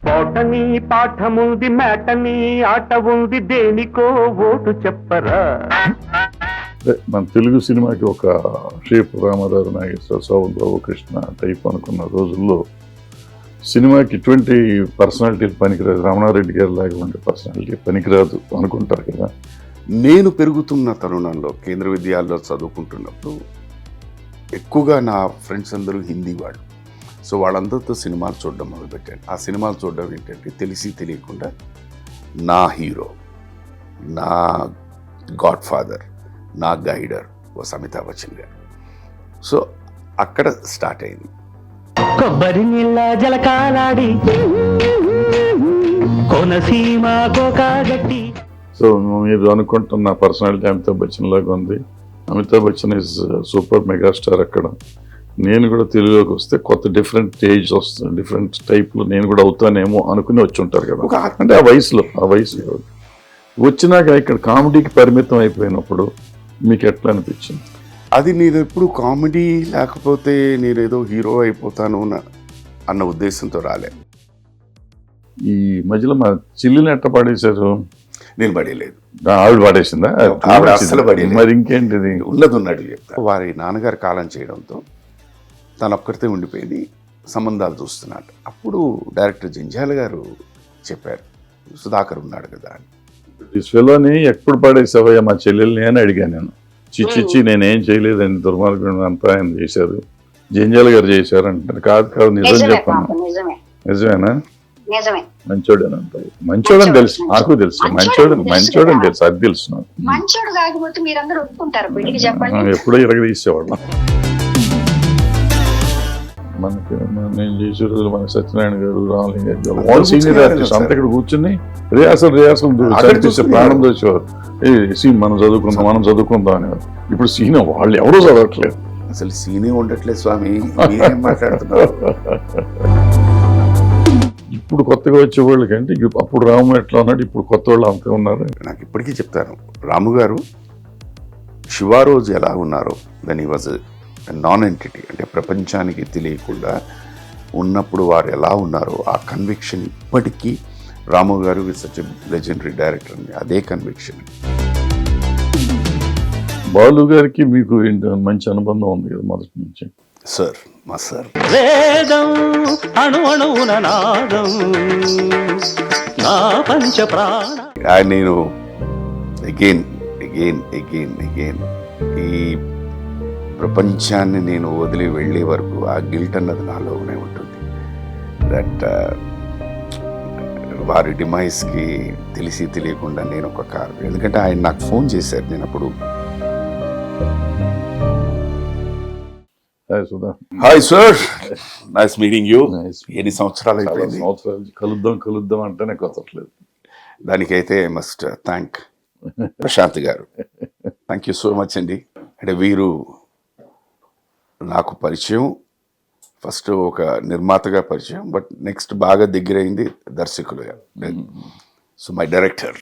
పోటని పాఠముంది మేటని ఆట ఉంది దేనికో ఓటు చెప్పరా. మన తెలుగు సినిమాకి ఒక షేప్ రామారావు నాగేశ్వర శోభన్ బాబు కృష్ణ టైప్ అనుకున్న రోజుల్లో సినిమాకి ఇటువంటి పర్సనాలిటీలు పనికిరాదు, రమణారెడ్డి గారి లాగా ఉండే పర్సనాలిటీ పనికిరాదు అనుకుంటారు కదా. నేను పెరుగుతున్న తరుణంలో కేంద్ర విద్యాలయంలో చదువుకుంటున్నప్పుడు ఎక్కువగా నా ఫ్రెండ్స్ అందరూ హిందీ వాళ్ళు. సో వాళ్ళందరితో సినిమాలు చూడడం మొదలుపెట్టాను. ఆ సినిమాలు చూడడం ఏంటంటే తెలిసి తెలియకుండా నా హీరో, నా గాడ్ ఫాదర్, నా గైడర్ వాస్ అమితాబ్ బచ్చన్ గారు. సో అక్కడ స్టార్ట్ అయింది. కొబ్బరి నీళ్ళ జలకాలాడి కోనసీమ గోకాగట్టి. సో మీరు అనుకుంటున్న పర్సనాలిటీ అమితాబ్ బచ్చన్ లాగా ఉంది. Amitabh Bachchan is super megastar. అక్కడ నేను కూడా తెలుగులోకి వస్తే కొత్త డిఫరెంట్ ఏజ్ వస్తుంది, డిఫరెంట్ టైప్లో నేను కూడా అవుతానేమో అనుకుని వచ్చి ఉంటారు కదా. అంటే ఆ వయసులో వచ్చినాక ఇక్కడ కామెడీకి పరిమితం అయిపోయినప్పుడు మీకు ఎట్లా అనిపించింది? అది నేను ఎప్పుడు కామెడీ లేకపోతే నేనేదో హీరో అయిపోతాను అన్న ఉద్దేశంతో రాలే. ఈ మధ్యలో మా చిల్లిని ఎట్ట పాడేశారు? నేను పడేయలేదు. ఆవిడ పాడేసిందా? ఆవిడ అస్సలు పడేయలేదు. మరి ఇంకేంటిది? ఉన్నది ఉన్నట్టు చెప్తా. వారి నాన్నగారు కాలం చేయడంతో తను ఒక్కరితే ఉండిపోయింది, సంబంధాలు చూస్తున్నాడు. అప్పుడు డైరెక్టర్ జంజాల గారు చెప్పారు, సుధాకర్ ఉన్నాడు కదా అని. ఈ స్వెలోని ఎప్పుడు పాడేసావయ్యా మా చెల్లెల్ని అని అడిగాను నేను. చిచ్చిచ్చి నేనేం చేయలేదండి, దుర్మార్గుడు అంతా ఆయన చేశారు, జంజాల గారు చేశారు అంటారు. కాదు నిజం చెప్పాను. నిజమేనా? మంచోడని అంటారు. మంచోడని తెలుసు, నాకు తెలుసు. మంచోడని తెలుసు, అది తెలుసు నాకు. మంచోడు కాకపోతే మీరందరూ ఒప్పుకుంటారు. బిడ్డకి చెప్పండి. ఎప్పుడో ఇరగదీసేవాళ్ళం. మనకి నేను చేసే రోజులు మనకి సత్యనారాయణ గారు, రామలింగ గారు, వాళ్ళు సీనియర్ ఆర్టిస్ట్ అంతా ఇక్కడ కూర్చుని రిహార్సల్ చదివిస్తే ప్రాణం తెచ్చేవారు. సీన్ మనం చదువుకుందాం అనేవారు. ఇప్పుడు సీన్ వాళ్ళు ఎవరూ చదవట్లేదు. అసలు సీనే ఉండట్లేదు స్వామి, మీరేం మాట్లాడుతున్నారు? ఇప్పుడు కొత్తగా వచ్చే వాళ్ళకంటే అప్పుడు రాము ఎట్లా ఉన్నాడు, ఇప్పుడు కొత్త వాళ్ళు అంతే ఉన్నారు. నాకు ఇప్పటికీ చెప్తాను, రాము గారు శివ రోజు ఎలా ఉన్నారో దాని వాజ్ నాన్ ఎంటిటీ, అంటే ప్రపంచానికి తెలియకుండా ఉన్నప్పుడు వారు ఎలా ఉన్నారో ఆ కన్విక్షన్ ఇప్పటికీ రాము గారు విత్ సచ్ లెజెండరీ డైరెక్టర్ అని అదే కన్విక్షన్. బాలు గారికి మీకు మంచి అనుబంధం ఉంది కదా మొదటి నుంచి. సార్, మా సార్ వేదం అణువణువున నాదం నా పంచ ప్రాణ. నేను అగైన్ ఈ ప్రపంచాన్ని నేను వదిలి వెళ్ళే వరకు ఆ గిల్ట్ అన్నది నాలోనే ఉంటుంది. దట్ వారి డిమైస్కి తెలిసి తెలియకుండా నేను ఒక కారణం. ఎందుకంటే ఆయన నాకు ఫోన్ చేశారు. నేను అప్పుడు hi sir, nice meeting you. ఎన్ని సంవత్సరాలు అయిపోయింది. కలుద్దాం అంటేనే కొత్తట్లేదు. దానికైతే మస్ట్ థ్యాంక్ ప్రశాంత్ గారు. థ్యాంక్ యూ సో మచ్ అండి. అంటే వీరు నాకు పరిచయం, ఫస్ట్ ఒక నిర్మాతగా పరిచయం, బట్ నెక్స్ట్ బాగా దగ్గరైంది దర్శకులుగా. So my director.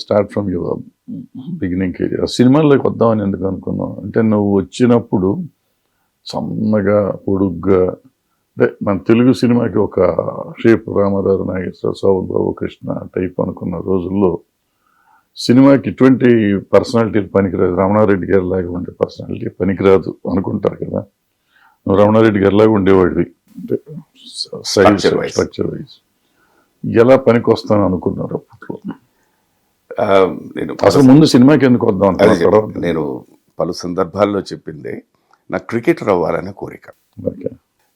Start from your beginning career. సినిమాల్లోకి వద్దామని ఎందుకు అనుకున్నావు? అంటే నువ్వు వచ్చినప్పుడు సన్నగా పొడుగ్గా, అంటే మన తెలుగు సినిమాకి ఒక షేప్ రామారావు నాగేశ్వర శోభన్ బాబు కృష్ణ టైప్ అనుకున్న రోజుల్లో సినిమాకి ఇటువంటి పర్సనాలిటీలు పనికిరాదు, రమణారెడ్డి గారి లాగా ఉండే పర్సనాలిటీ పనికిరాదు అనుకుంటారు కదా. నువ్వు రమణారెడ్డి గారి లాగా ఉండేవాడివి, అంటే స్ట్రక్చర్ వైజ్. ఎలా పనికి వస్తాను అనుకున్నారు అప్పట్లో? నేను అసలు ముందు సినిమాకి ఎందుకు వద్దాం? నేను పలు సందర్భాల్లో చెప్పిందే నాకు క్రికెటర్ అవ్వాలనే కోరిక.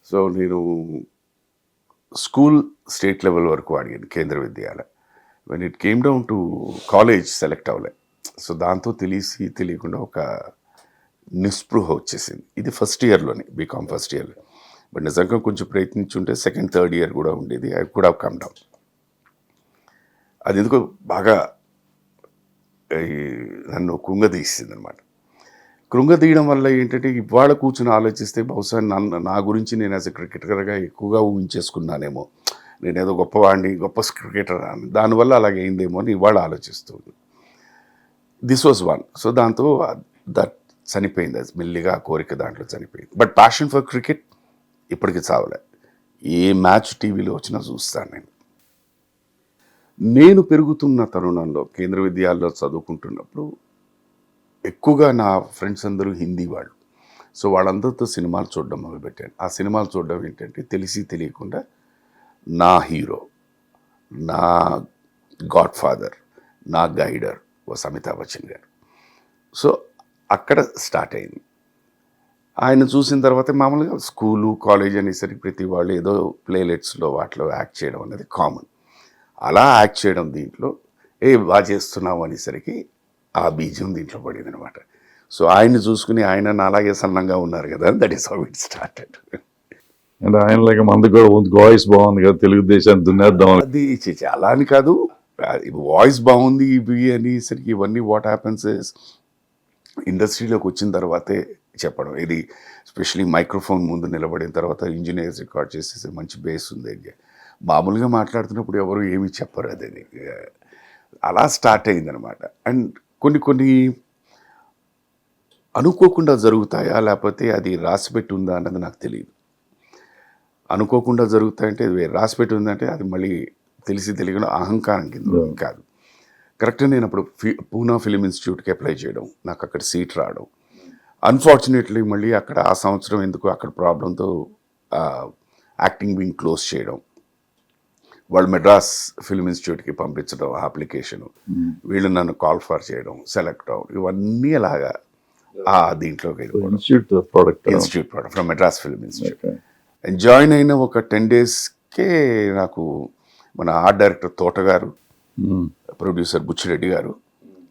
సో నేను స్కూల్ స్టేట్ లెవెల్ వరకు అడిగాను Kendra Vidyalayam. When it came down to college select అవ్వలే. సో దాంతో తెలియకుండా ఒక నిస్పృహ వచ్చేసింది. ఇది ఫస్ట్ ఇయర్లోనే, బీకామ్ ఫస్ట్ ఇయర్లో. బట్ నిజంగా కొంచెం ప్రయత్నించుంటే సెకండ్ థర్డ్ ఇయర్ కూడా ఉండేది. I could have come down. అది ఎందుకో బాగా నన్ను కృంగదీసింది అనమాట. కృంగదీయడం వల్ల ఏంటంటే ఇవాళ కూర్చుని ఆలోచిస్తే బహుశా నా గురించి నేను యాజ్ ఎ క్రికెటర్గా ఎక్కువగా ఊహించేసుకున్నానేమో, నేనేదో గొప్పవాడిని, గొప్ప క్రికెటర్ అని. దానివల్ల అలాగే అయిందేమో అని ఇవాళ ఆలోచిస్తుంది. This was one. సో దాంతో దట్ చనిపోయింది, అది మెల్లిగా కోరిక దాంట్లో చనిపోయింది. బట్ ప్యాషన్ ఫర్ క్రికెట్ ఇప్పటికీ చావలే. ఏ మ్యాచ్ టీవీలో వచ్చినా చూస్తాను నేను పెరుగుతున్న తరుణంలో కేంద్ర విద్యాలయంలో చదువుకుంటున్నప్పుడు ఎక్కువగా నా ఫ్రెండ్స్ అందరూ హిందీ వాళ్ళు. సో వాళ్ళందరితో సినిమాలు చూడడం మొదలుపెట్టాను. ఆ సినిమాలు చూడడం ఏంటంటే తెలిసి తెలియకుండా నా హీరో, నా గాడ్ ఫాదర్, నా గైడర్ వాస్ అమితాబ్ బచ్చన్ గారు. సో అక్కడ స్టార్ట్ అయింది. ఆయన చూసిన తర్వాత మామూలుగా స్కూలు కాలేజ్ అనేసరికి ప్రతి వాళ్ళు ఏదో ప్లేలెట్స్లో వాటిలో యాక్ట్ చేయడం అనేది కామన్. అలా యాక్ట్ చేయడం దీంట్లో బాగా చేస్తున్నావు అనేసరికి ఆ బీజం దీంట్లో పడింది అనమాట. సో ఆయన్ని చూసుకుని ఆయన అలాగే సన్నంగా ఉన్నారు కదా, that is how it started. అంటే ఆయన లాగా మనది కూడా వాయిస్ బాగుంది కదా, తెలుగుదేశాన్ని దున్నేద్దాం. అది అలా అని కాదు, వాయిస్ బాగుంది ఇవి అనేసరికి ఇవన్నీ వాట్ హ్యాపెన్స్ ఇస్ ఇండస్ట్రీలోకి వచ్చిన తర్వాతే చెప్పడం. ఇది స్పెషలీ మైక్రోఫోన్ ముందు నిలబడిన తర్వాత ఇంజనీర్స్ రికార్డ్ చేసేసి మంచి బేస్ ఉంది అని మామూలుగా మాట్లాడుతున్నప్పుడు ఎవరు ఏమీ చెప్పరు. అదని అలా స్టార్ట్ అయిందనమాట. అండ్ కొన్ని అనుకోకుండా జరుగుతాయా లేకపోతే అది రాసిపెట్టి ఉందా అన్నది నాకు తెలియదు. అనుకోకుండా జరుగుతాయంటే రాసిపెట్టి ఉందంటే అది మళ్ళీ తెలిసి తెలియకుండా అహంకారం కింద కాదు. కరెక్ట్గా నేను అప్పుడు పూనా ఫిలిం ఇన్స్టిట్యూట్కి అప్లై చేయడం, నాకు అక్కడ సీట్ రావడం. అన్ఫార్చునేట్లీ మళ్ళీ అక్కడ ఆ సంవత్సరం ఎందుకు అక్కడ ప్రాబ్లంతో యాక్టింగ్ వింగ్ క్లోజ్ చేయడం, వాళ్ళు మెడ్రాస్ ఫిల్మ్ ఇన్స్టిట్యూట్కి పంపించడం అప్లికేషను, వీళ్ళు నన్ను కాల్ ఫర్ చేయడం, సెలెక్ట్ అవ్వడం, ఇవన్నీ అలాగా దీంట్లోకి institute product from Madras film institute. Join అయిన ఒక 10 daysకే నాకు మన ఆర్ట్ డైరెక్టర్ తోటగారు, ప్రొడ్యూసర్ బుచ్చిరెడ్డి గారు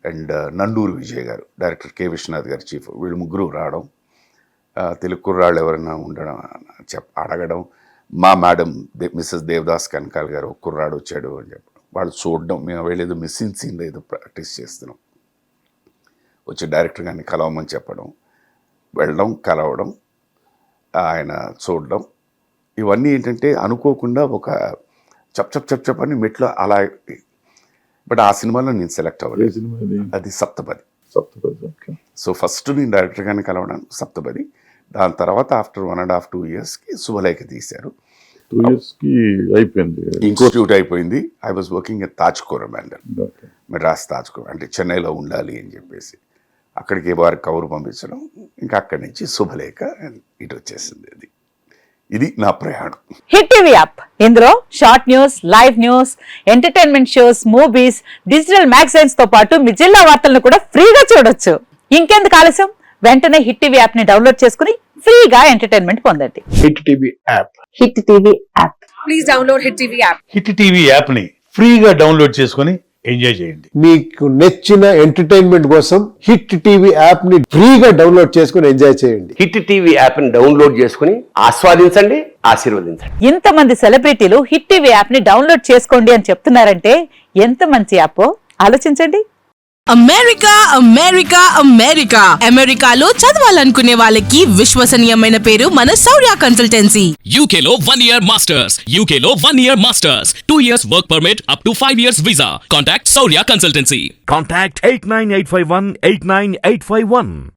అండ్ నండూరు విజయ్ గారు, డైరెక్టర్ కె విశ్వనాథ్ గారు చీఫ్, వీళ్ళు ముగ్గురు రావడం, తెలుగు కుర్రాళ్ళు ఎవరైనా ఉండడం అడగడం, మా మేడం మిస్సెస్ దేవదాస్ కనకాల్ గారు ఒక కుర్రాడు వచ్చాడు అని చెప్పడం, వాళ్ళు చూడడం, మేము వెళ్ళేదో మిస్సింగ్ సీన్లో ఏదో ప్రాక్టీస్ చేస్తున్నాం, వచ్చి డైరెక్టర్ గారిని కలవమని చెప్పడం, వెళ్ళడం, కలవడం, ఆయన చూడడం, ఇవన్నీ ఏంటంటే అనుకోకుండా ఒక చప్ అని మెట్లో అలా. బట్ ఆ సినిమాలో నేను సెలెక్ట్ అవ్వలేదు. అది సప్తపది. సో ఫస్ట్ నేను డైరెక్టర్ గారిని కలవడం సప్తపది. దాని తర్వాత ఆఫ్టర్ 1.5 2 yearsకి శుభలేఖ తీశారు. 2 yearsకి అయిపోయింది, ఇన్స్టిట్యూట్ అయిపోయింది. I was working at Taj Coromandel, Madras Taj కోర, అంటే చెన్నైలో ఉండాలి అని చెప్పేసి అక్కడికి వారి కౌరు పంపించడం, ఇంకా అక్కడి నుంచి శుభలేఖ ఇటు వచ్చేసింది. ఇది నా ప్రయాణం. హిట్ టీవీ యాప్, ఇందులో short news, live news, entertainment shows, movies, digital magazines తో పాటు మీ జిల్లా వార్తలను కూడా ఫ్రీగా చూడొచ్చు. ఇంకెందుకు ఆలస్యం, వెంటనే హిట్ టీవీ యాప్ ని డౌన్లోడ్ చేసుకుని ఫ్రీగా ఎంటర్టైన్మెంట్ పొందండి. Hit TV app. Hit TV app. Please download hit TV app. Hit TV app ని ఫ్రీగా డౌన్లోడ్ చేసుకుని ఎంజాయ్ చేయండి. మీకు నచ్చిన ఎంటర్టైన్మెంట్ కోసం హిట్ టీవీ యాప్ ని ఫ్రీగా డౌన్లోడ్ చేసుకుని ఎంజాయ్ చేయండి. హిట్ టీవీ యాప్ ని డౌన్లోడ్ చేసుకుని ఆస్వాదించండి, ఆశీర్వదించండి. ఇంతమంది సెలబ్రిటీలు హిట్ టీవీ యాప్ ని డౌన్లోడ్ చేసుకోండి అని చెప్తున్నారంటే ఎంత మంచి యాప్ ఆలోచించండి. అమెరికా అమెరికా అమెరికా అమెరికాలో చదవాలనుకునే వాళ్ళకి విశ్వసనీయమైన పేరు మన శౌర్య కన్సల్టెన్సీ. UK లో 1 year masters, UK లో 1 year masters, 2 years work permit up to 5 years visa. Contact Saurya Consultancy. Contact 89851 89851.